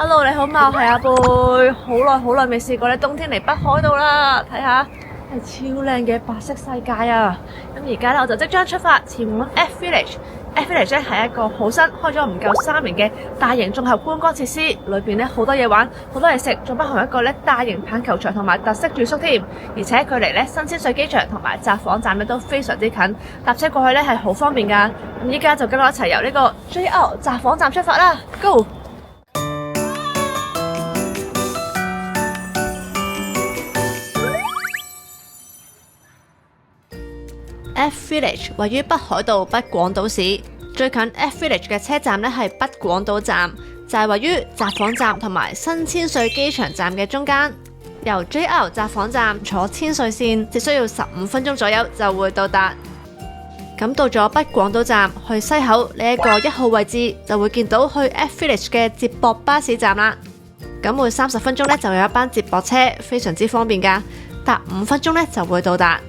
Hello，你好嘛？我係阿貝，好耐未試過咧，冬天嚟北海道啦，睇下係超靚嘅白色世界啊！咁而家咧我就即將出發前往 F Village。F Village 咧係一個好新，開咗唔夠3年嘅大型綜合觀光設施，裏邊咧好多嘢玩，好多嘢食，仲包含一個咧大型棒球場同埋特色住宿添。而且距離咧新千歲機場同埋札幌站咧都非常之近，搭車過去咧係好方便噶。咁依家就跟我一齊由呢個 JR 札幌站出發啦 ，Go！F Village 位於北海道北廣島市，最近 F Village 嘅車站呢係北廣島站，就係位於札幌站同埋新千歲機場站嘅中間。由 JR 札幌站坐千歲線，只需要15分鐘左右就會到達。咁到咗北廣島站去西口呢一個1號位置，就會見到去 F Village 嘅接駁巴士站啦。咁每30分鐘呢就有一班接駁車，非常之方便噶，搭5分鐘呢就會到達。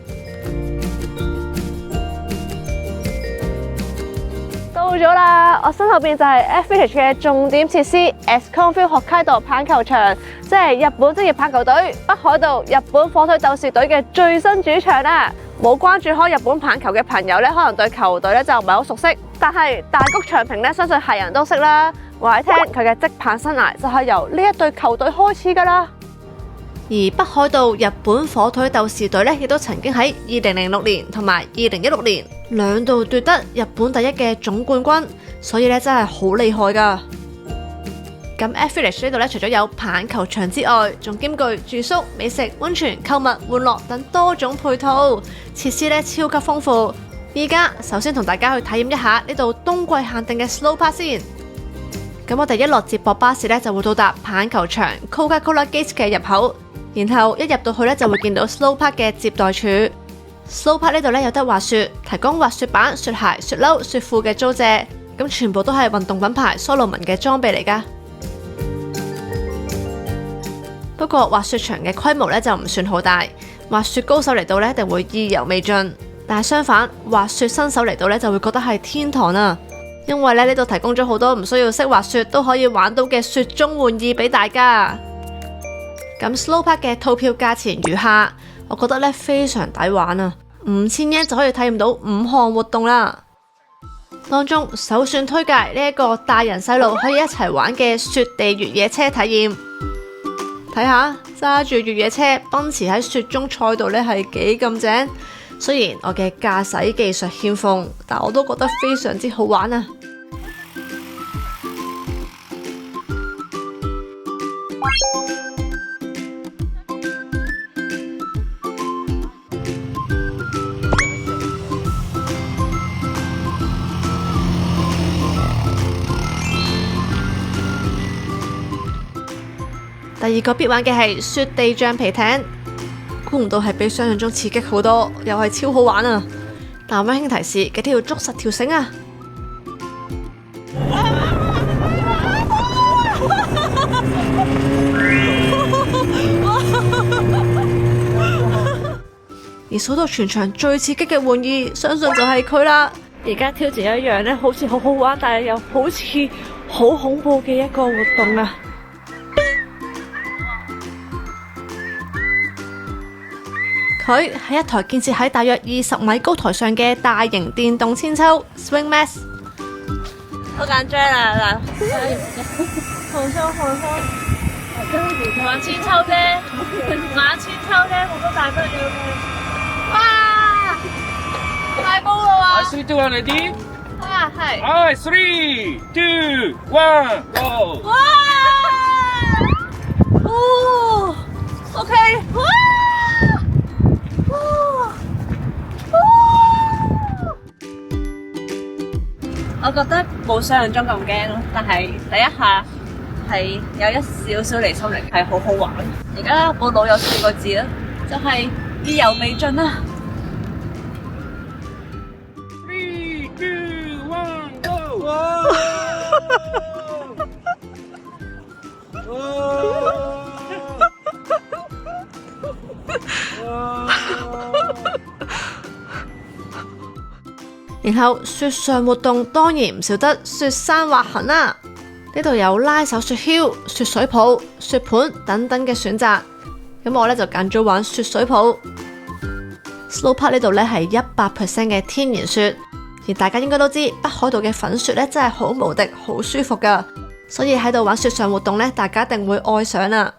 到咗啦！我身後邊就係 F Village 嘅重點設施 ESCONFIELD HOKKAIDO 棒球場，即係日本職業棒球隊北海道日本火腿鬥士隊嘅最新主場啦。冇關注開日本棒球嘅朋友咧，可能對球隊咧就唔係好熟悉，但係大谷翔平咧，相信係人都識啦。話你聽，佢嘅職棒生涯就係由呢一隊球隊開始噶啦。而北海道日本火腿鬥士隊咧，亦都曾經喺2006年同埋2016年兩度奪得日本第一嘅總冠軍，所以咧真係好厲害噶。咁 F Village 呢度咧，除咗有棒球場之外，仲兼具住宿、美食、溫泉、購物、玩樂等多種配套設施咧，超級豐富。依家首先同大家去體驗一下呢度冬季限定嘅 Snow Park 先。咁我哋一落接駁巴士咧，就會到達棒球場 Coca-Cola Gate 嘅入口。然後一入到去咧，就會見到 Snow Park 嘅接待處。Snow Park 呢度咧有得滑雪，提供滑雪板、雪鞋、雪褸、雪褲嘅租借，咁全部都係運動品牌 Salomon 嘅裝備嚟噶。不過滑雪場嘅規模咧就唔算好大，滑雪高手嚟到咧一定會意猶未盡。但係相反，滑雪新手嚟到咧就會覺得係天堂啊，因為咧呢度提供咗好多唔需要識滑雪都可以玩到嘅雪中玩意俾大家。咁 Snow Park 嘅套票價錢如下，我覺得咧非常抵玩啊！5000 yen就可以體驗到5項活動啦。當中首選推介呢一個大人細路可以一齊玩嘅雪地越野車體驗。睇下揸住越野車奔馳喺雪中賽道咧係幾咁正。雖然我嘅駕駛技術欠奉，但我都覺得非常之好玩啊！第二個必玩嘅係雪地橡皮艇，估唔到係比想象中刺激好多，又係超好玩啊！但溫馨提示，記得要捉實條繩啊！而數到全場最刺激嘅玩意，相信就係佢啦！而家挑戰一樣咧，好似好好玩，但係又好似好恐怖嘅一個活動啊！佢係一台建設喺大約20米高台上嘅大型電動韆鞦 Swing Mass。好緊張啊！嗱，放鬆，玩韆鞦啫，玩韆鞦啫，好多大不了嘅。哇！太高啦喎！ 3, 2, 1, ready? 啊，係。3, 2, 1, go！ 哇！哦 ，OK， 哇！我覺得冇想象中咁驚咯，但係第一下係有一少少離心力，係好好玩。而家我腦有4個字啦，就係意猶未盡啦。3, 2, 1, go！ 然後雪上活動當然唔少得雪山滑行啦。呢度有拉手雪橇、雪水泡、雪盤等等嘅選擇。咁我呢就揀咗玩雪水泡。Snowpark 呢度呢係100% 嘅天然雪，而大家應該都知北海道嘅粉雪呢真係好無敵、好舒服噶，所以喺度玩雪上活動呢，大家一定會愛上啊！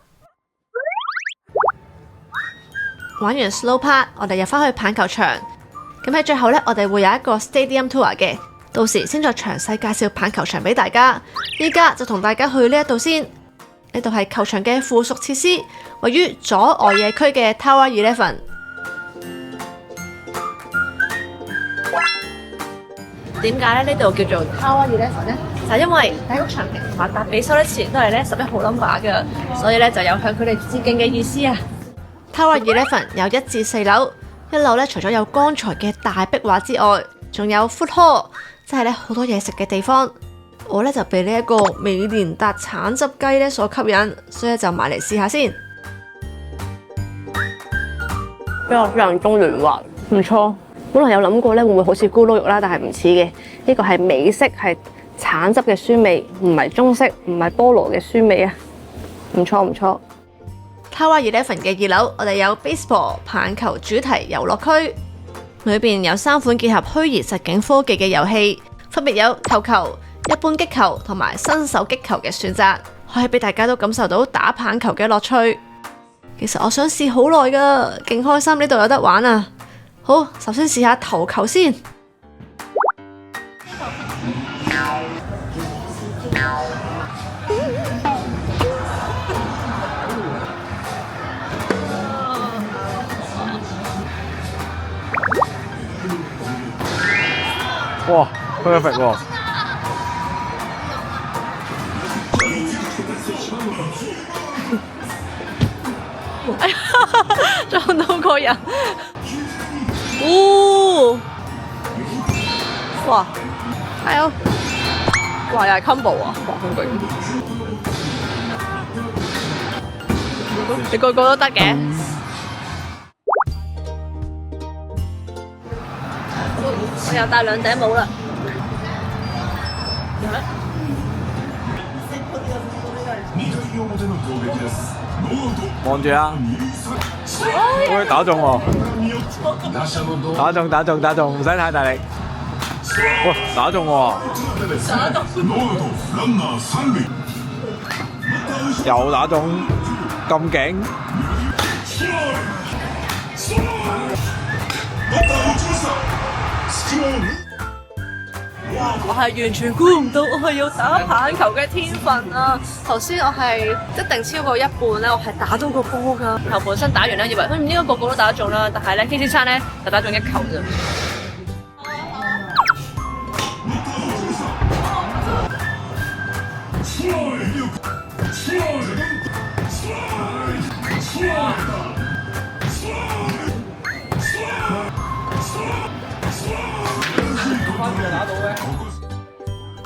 玩完 Snowpark， 我哋入返去棒球場。咁喺最後呢，我哋會有一個 Stadium Tour 嘅，到時先再詳細介紹棒球場俾大家。依家就同大家去呢一度先。呢度係球場嘅附屬設施，位於左外野區嘅 Tower 11。點解呢度叫做 Tower 11呢？就係因為第一個場平同埋達比修呢前都係呢11號 number 嘅，所以呢就有向佢哋致敬嘅意思啊。Tower 11有1至4樓，一樓呢除咗有剛才嘅大壁畫之外，仲有 food hall， 即係呢好多嘢食嘅地方。我呢就被呢一個美年達橙汁雞呢所吸引，所以就買嚟試下先。比我想象中嫩滑，唔錯。本來有諗過呢會唔會好似咕嚕肉啦，但係唔似嘅。呢個係美式，係橙汁嘅酸味，唔係中式，唔係菠蘿嘅酸味啊。唔錯唔錯。Tower 11嘅2樓，我哋有 baseball 棒球主題遊樂區，裏邊有3款結合虛擬實境科技嘅遊戲，分別有投球、一般擊球同埋新手擊球嘅選擇，可以俾大家都感受到打棒球嘅樂趣。其實我想試好耐噶，勁開心呢度有得玩啊！好，首先試下投球先。哇 perfect 喎！哎呀，撞到個人！哦，哇，加油！哇，又係 combo 啊！哇，好勁！你個個都得嘅。我又戴2頂帽啦。望住啊！喂，打中喎！打中，唔使太大力。哇，打中喎！又打中，咁勁！我係完全估唔到我係要打棒球嘅天分啊！頭先我係一定超過一半咧，我係打到個波㗎。球本身打完咧，以為應該個個都打得中啦，但係咧 K 先生咧就打中1球啫。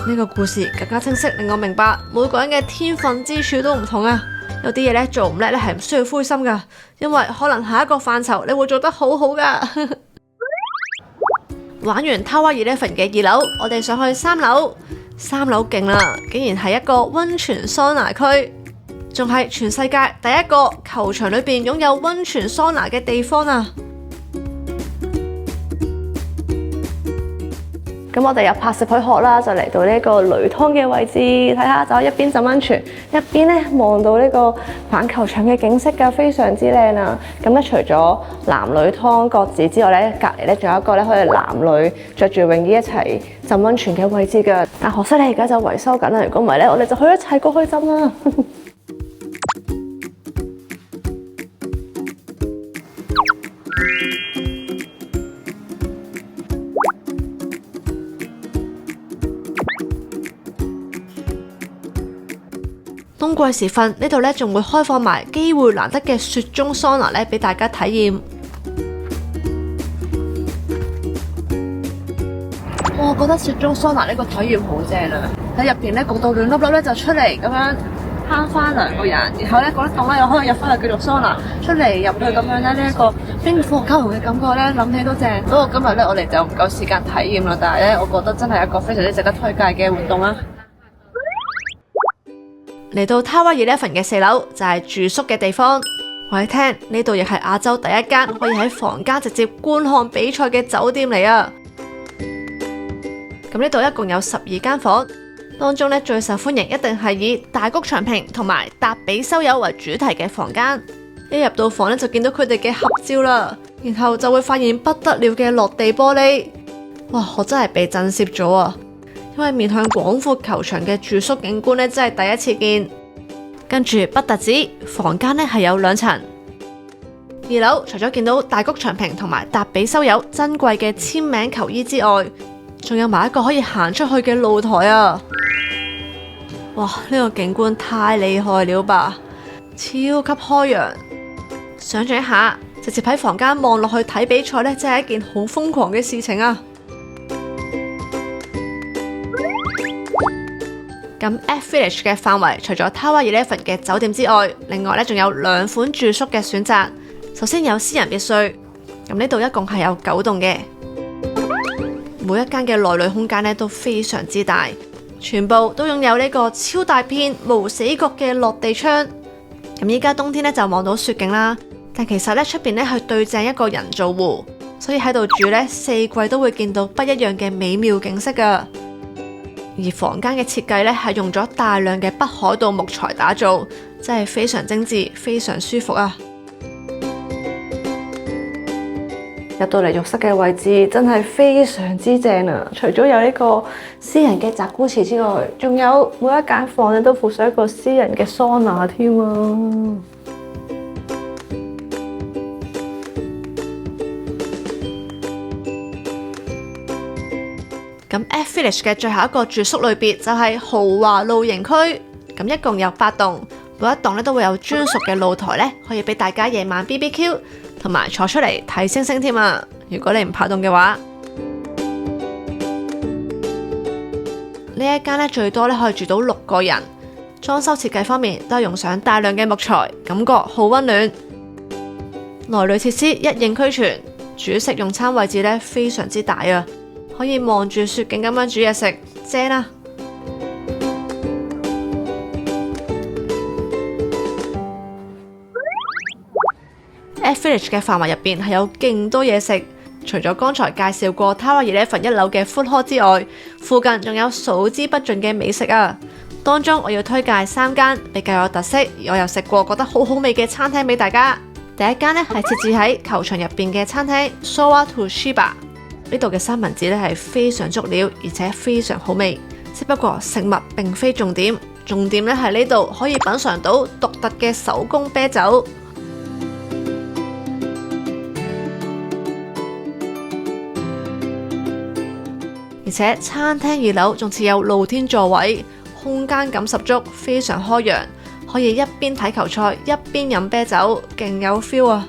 呢個故事更加清晰，令我明白每個人嘅天分之處都唔同啊！有啲嘢咧做唔叻咧係唔需要灰心噶，因為可能下一個範疇你會做得好好噶。玩完 Tower 11嘅2樓，我哋上去3樓。3樓勁啦，竟然係一個溫泉桑拿區，仲係全世界第一個球場裏邊擁有溫泉桑拿嘅地方啊！咁我哋有拍攝許可啦，就嚟到呢個女湯嘅位置，睇下就一邊浸溫泉，一邊咧望到呢個棒球場嘅景色㗎，非常之靚啊！咁咧除咗男女湯各自之外咧，隔離咧仲有一個咧可以男女着住泳衣一齊浸溫泉嘅位置㗎。但可惜咧而家就維修緊啦，如果唔係咧，我哋就可以一齊過去浸啦。冬季時分呢度咧仲會開放埋機會難得嘅雪中桑拿咧俾大家體驗。我覺得雪中桑拿呢個體驗好正啊！喺入邊咧焗到暖粒粒咧就出嚟咁樣慳翻2個人，然後咧覺得凍咧又可以入翻去繼續桑拿，出嚟入去咁樣咧呢一個冰火交融嘅感覺咧諗起都正。不過今日咧我哋就唔夠時間體驗啦，但係咧我覺得真係一個非常之值得推介嘅活動啊！嚟到 Tower 11嘅4樓就係住宿嘅地方。話你聽，呢度亦係亞洲第一間可以喺房間直接觀看比賽嘅酒店嚟啊！咁呢度一共有12間房，當中最受歡迎一定係以大谷翔平同埋達比修有為主題嘅房間。一入到房就見到佢哋嘅合照啦，然後就會發現不得了嘅落地玻璃。哇！我真係被震懾咗啊！因為面向廣闊球場嘅住宿景觀真係第一次見。跟住不特止，房間係有2層。2樓除咗見到大谷翔平同埋達比修有珍貴嘅簽名球衣之外，仲有埋一個可以行出去嘅露台啊！哇！呢個景觀太厲害了吧，超級開揚。想象一下，直接喺房間望落去睇比賽真係一件好瘋狂嘅事情啊！咁 F Village 嘅範圍除咗 Tower 11嘅酒店之外，另外仲有2款住宿嘅選擇。首先有私人別墅，咁呢度一共係有9棟嘅，每一間嘅內裏空間都非常之大，全部都擁有呢個超大片無死角嘅落地窗。咁依家冬天就望到雪景啦，但其實出邊係對正一個人造湖，所以喺度住4季都會見到不一樣嘅美妙景色噶。而房間嘅設計係用咗大量嘅北海道木材打造，真係非常精緻，非常舒服啊！入到嚟浴室嘅位置真係非常之正啊！除咗有呢個私人嘅集古池之外，仲有每一間房都附上一個私人嘅桑拿添啊！咁 F Village 嘅最後一個住宿類別就係豪華露營區，咁一共有8棟，每一棟都會有專屬嘅露台可以俾大家夜晚 BBQ 同埋坐出嚟睇星星添啊！如果你唔怕凍嘅話，呢一間最多可以住到6個人。裝修設計方面都係用上大量嘅木材，感覺好溫暖。內裏設施一應俱全，煮食用餐位置非常之大啊！可以望住雪景咁樣煮嘢食，正啊！F Village 嘅範圍入邊係有勁多嘢食，除咗剛才介紹過 Tower 11 1樓嘅 food hall 之外，附近仲有數之不盡嘅美食啊！當中我要推介3間比較有特色，而我又食過覺得好好味嘅餐廳俾大家。第一間係設置喺球場入邊嘅餐廳 Sowa to Shiba。呢度嘅三文治係非常足料，而且非常好味。只不過食物並非重點，重點係呢度可以品嘗到獨特嘅手工啤酒。而且餐廳2樓仲設有露天座位，空間感十足，非常開揚，可以一邊睇球賽一邊飲啤酒，勁有 feel 啊！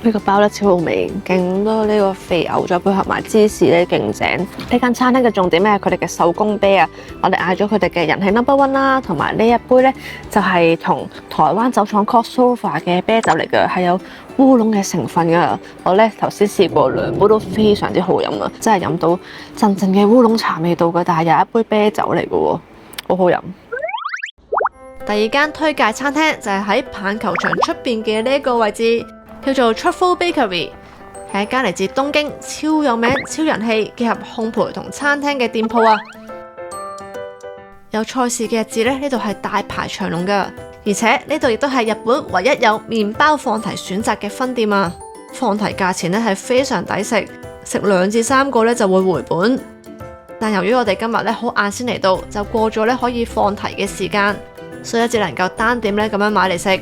呢個包超好味，勁多呢個肥牛再配合埋芝士勁正。呢間餐廳嘅重點係佢哋嘅手工啤啊！我哋嗌咗佢哋嘅人氣 No.1 啦，同埋呢一杯就係同台灣酒廠 Crossover 嘅啤酒嚟嘅，係有烏龍嘅成分噶。我頭先試過2杯都非常之好飲啊，真係飲到陣陣嘅烏龍茶味道嘅，但係有一杯啤酒嚟嘅喎，好好飲。第二間推介餐廳就係喺棒球場出邊嘅呢個位置。叫做 Truffle Bakery， 係一間嚟自東京超有名、超人氣結合烘焙同餐廳嘅店鋪啊！有賽事嘅日子呢度係大排長龍噶，而且呢度亦都係日本唯一有麵包放題選擇嘅分店啊！放題價錢係非常抵食，食2至3個就會回本。但由於我哋今日好晏先嚟到，就過咗可以放題嘅時間，所以只能夠單點咁樣買嚟食。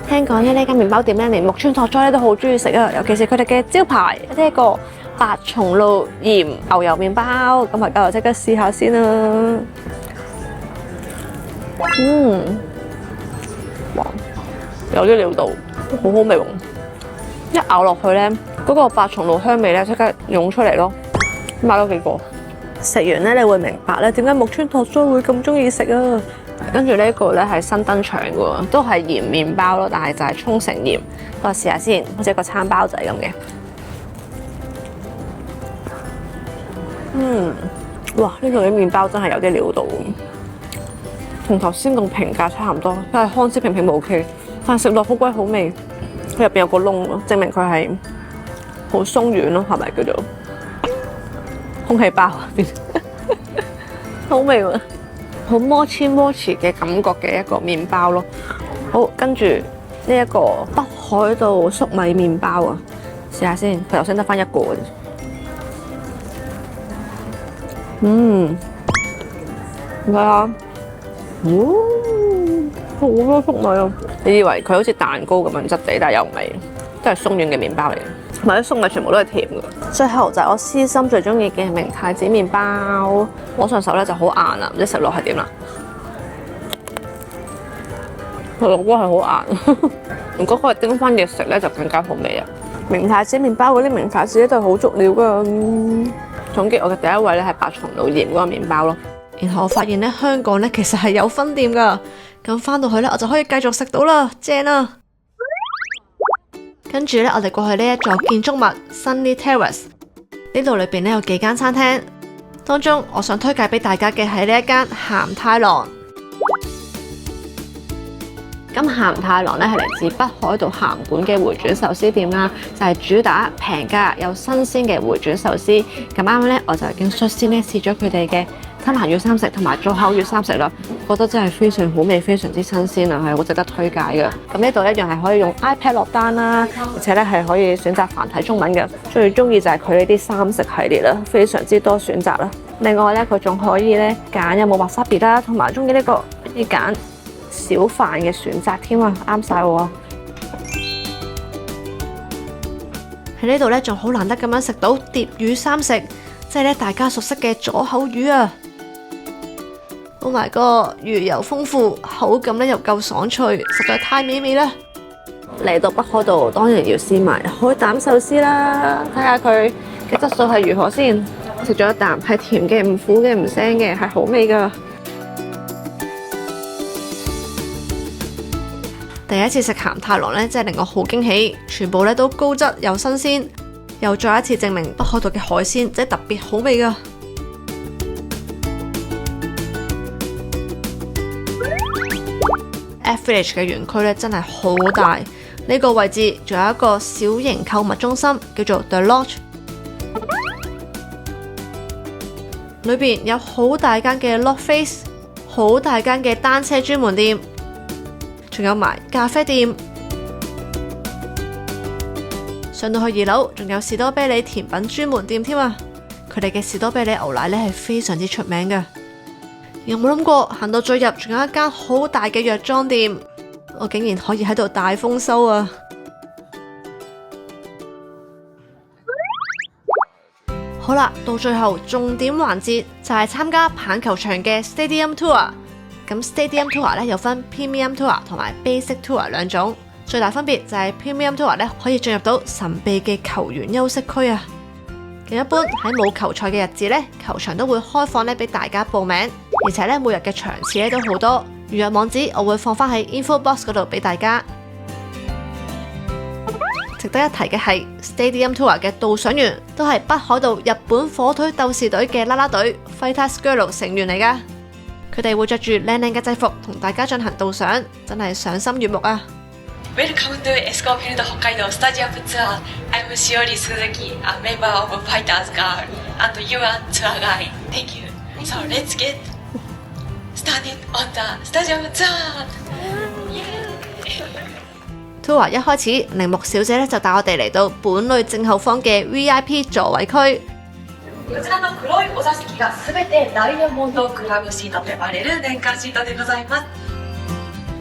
聽講呢間麵包店連木村拓哉都好中意食啊，尤其是佢哋嘅招牌呢個白松露鹽牛油麵包，咁大家就即刻試下先啦。哇，有啲料到，好好味喎！一咬落去嗰個白松露香味即刻湧出嚟咯。買咗幾個，食完你會明白點解木村拓哉會咁中意食啊！跟住呢個係新登場嘅喎，都係鹽麵包咯，但係就係沖繩鹽。我試下先，好似一個餐包仔咁嘅。哇！呢度啲麵包真係有啲料到，同頭先咁評價差唔多，都係康師平平無奇，但係食落好鬼好味。佢入邊有個窿咯，證明佢係好鬆軟咯，係咪叫做空氣包入邊？好味喎，好摩黐摩黐嘅感覺嘅一個麵包咯。好，跟住呢一個北海道粟米麵包啊，試下先。佢頭先得翻一個嘅啫。係啊，好多粟米啊！你以為佢好似蛋糕咁樣質地，但係又唔係，都係鬆軟嘅麵包嚟嘅。同埋啲粟米全部都係甜嘅。最後就係我私心最中意嘅明太子麵包，攞上手咧就好硬啦，唔知食落係點啦。佢個瓜係好硬，如果佢係叮翻嘢食咧，就更加好味啊！明太子麵包嗰啲明太子都係好足料噶。總結我嘅第一位咧係白松露鹽嗰個麵包咯。然後我發現咧香港咧其實係有分店噶，咁翻到去咧我就可以繼續食到啦，正啊！跟住咧我哋過去呢一座建築物 Sunny Terrace， 呢度裏邊咧有幾間餐廳，當中我想推介俾大家嘅係呢一間鹹太郎。咁鹹太郎咧係嚟自北海道函館嘅回轉壽司店啦，就係主打平價又新鮮嘅回轉壽司。咁啱咧，我就已經率先咧試咗佢哋嘅吞拿魚三食同埋早口魚三食啦，覺得真係非常好味，非常之新鮮啊，係好值得推介嘅。咁呢度一樣係可以用 iPad 落單啦，而且咧係可以選擇繁體中文嘅。最中意就係佢呢啲三食系列啦，非常之多選擇啦。另外咧，佢仲可以咧揀有冇 wasabi 啦，同埋中意呢個可以揀小飯嘅選擇添啊，啱晒我啊！喺呢度咧，仲好難得咁樣食到蝶魚三食，即係咧大家熟悉嘅左口魚啊 ！Oh my god， 魚油豐富，口感咧又夠爽脆，實在太美味啦！嚟到北海道，當然要試埋海膽壽司啦，睇下佢嘅質素係如何先。食咗一啖，係甜嘅，唔苦嘅，唔腥嘅，係好味噶。第一次食鹹太郎咧，真係令我好驚喜，全部咧都高質又新鮮，又再一次證明北海道嘅海鮮真係特別好味噶。F Village 嘅園區咧真係好大，呢個位置仲有一個小型購物中心叫做 The Lodge， 裏邊有好大間嘅 Log Face， 好大間嘅單車專門店。仲有埋咖啡店，上到去2樓，仲有士多啤梨甜品專門店添啊！佢哋嘅士多啤梨牛奶咧係非常之出名嘅。有冇諗過行到最入，仲有一間好大嘅藥妝店，我竟然可以喺度大豐收啊！好啦，到最後重點環節就係參加棒球場嘅 Stadium Tour。咁 Stadium Tour 咧有分 Premium Tour 同埋 Basic Tour 兩種，最大分別就係 Premium Tour 咧可以進入到神秘嘅球員休息區啊。咁一般喺冇球賽嘅日子咧，球場都會開放咧俾大家報名，而且咧每日嘅場次咧都好多。預約網址我會放翻喺 Info Box 嗰度俾大家。值得一提嘅係 Stadium Tour 嘅導賞員都係北海道日本火腿鬥士隊嘅啦啦隊 Fighters Girls 成員嚟噶。佢哋會着住靚靚嘅制服同大家進行導賞，真係賞心悅目啊！Welcome to Escofield 北海道 Stadium Tour. I'm Shiori Suzuki, a member of Fighters Girl, and you are tour guide. Thank you. So let's get started on the Stadium Tour. Tour 一開始，鈴木小姐咧就帶我哋嚟到本裏正後方嘅 VIP 座位區。こちらの黒いお座席がすべてダイヤモンドクラブシートと呼ばれる年間シートでございます。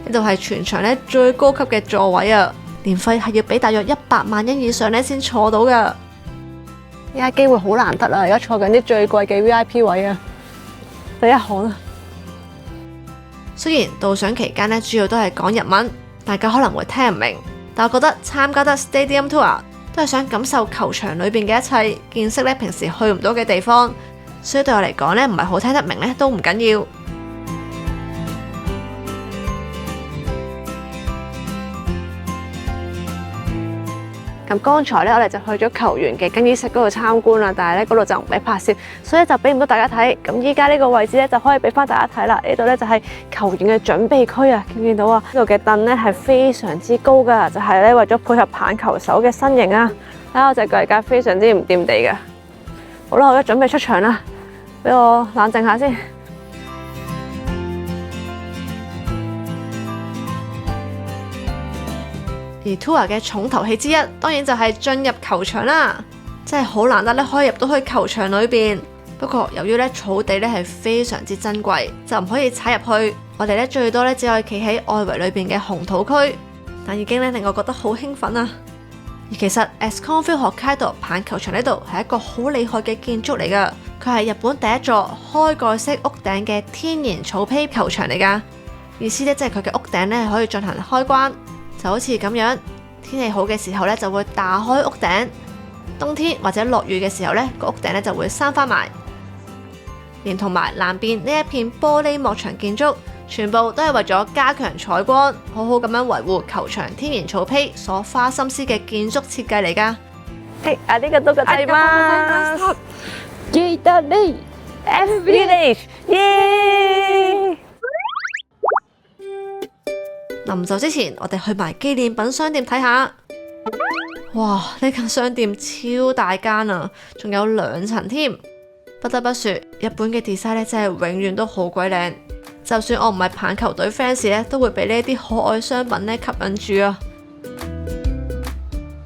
呢度係全場咧最高級嘅座位啊，年費係要俾大約100萬yen以上咧先坐到噶。依家機會好難得啊！而家坐緊啲最貴嘅 VIP 位啊，第一行啊。雖然導賞期間咧主要都係講日文，大家可能會聽唔明，但我覺得參加得 Stadium Tour都係想感受球場裏邊嘅一切，見識咧平時去唔到嘅地方，所以對我嚟講咧唔係好聽得明咧都唔緊要。咁剛才咧我哋就去咗球員嘅更衣室嗰度參觀啦，但係咧嗰度就唔俾拍攝，所以就俾唔到大家睇。咁依家呢個位置咧就可以俾翻大家睇啦。呢度咧就係球員嘅準備區啊，見唔見到啊？呢度嘅凳咧係非常之高噶，就係咧為咗配合棒球手嘅身形啊。睇下我隻腳而家非常之唔掂地嘅。好啦，我而家準備出場啦，俾我冷靜下先。而 tour 嘅重頭戲之一，當然就係進入球場啦，真係好難得咧可以入到去球場裏邊。不過由於咧草地咧係非常之珍貴，就唔可以踩入去。我哋咧最多咧只可以企喺外圍裏邊嘅紅土區，但已經咧令我覺得好興奮啊！而其實 ESCONFIELD HOKKAIDO 棒球場呢度係一個好厲害嘅建築嚟噶，佢係日本第一座開蓋式屋頂嘅天然草坯球場嚟噶。意思咧即係佢嘅屋頂咧係可以進行開關。就好似咁樣，天氣好嘅時候咧，就會打開屋頂；冬天或者落雨嘅時候咧，個屋頂咧就會閂翻埋。連同埋南邊呢一片玻璃幕牆建築，全部都係為咗加強採光，好好咁樣維護球場天然草坯所花心思嘅建築設計嚟噶。ありがとうございます。記得你 FVillage， 耶！臨走之前，我哋去埋紀念品商店睇下。哇！呢間商店超大間啊，仲有2層添。不得不說，日本嘅 design 咧真係永遠都好鬼靚。就算我唔係棒球隊 fans 咧，都會俾呢啲可愛商品咧吸引住啊。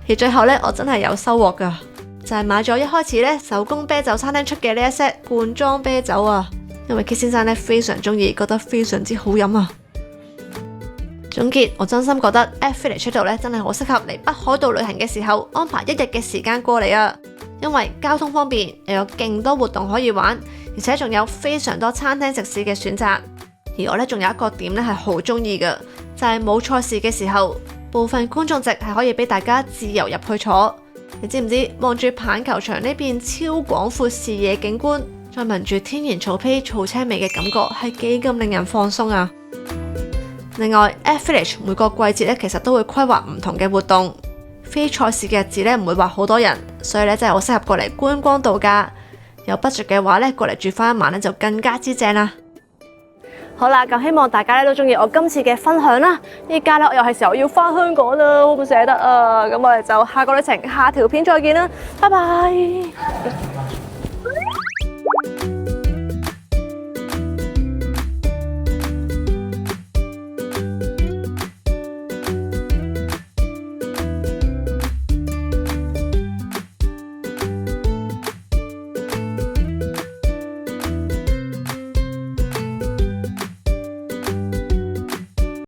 而最後咧，我真係有收穫噶，就係買咗一開始咧手工啤酒餐廳出嘅呢一 set 罐裝啤酒啊。因為 Kit 先生咧非常中意，覺得非常之好飲啊。總結，我真心覺得 FVillage 度咧真係好適合嚟北海道旅行嘅時候安排1日嘅時間過嚟啊！因為交通方便，又有勁多活動可以玩，而且仲有非常多餐廳食肆嘅選擇。而我咧仲有一個點咧係好中意嘅，就係冇賽事嘅時候，部分觀眾席係可以俾大家自由入去坐。你知唔知望住棒球場呢邊超廣闊視野景觀，再聞住天然草坯草青味嘅感覺係幾咁令人放鬆啊！另外 FVillage 每個季節咧，其實都會規劃唔同嘅活動。非賽事嘅日子咧，唔會話好多人，所以咧真係好適合過嚟觀光度假。有 budget 嘅話咧，過嚟住翻一晚咧就更加之正啦。好啦，咁希望大家咧都中意我今次嘅分享啦。依家咧我又係時候要翻香港啦，好唔捨得啊！咁我哋就下個旅程下條片再見啦，拜拜。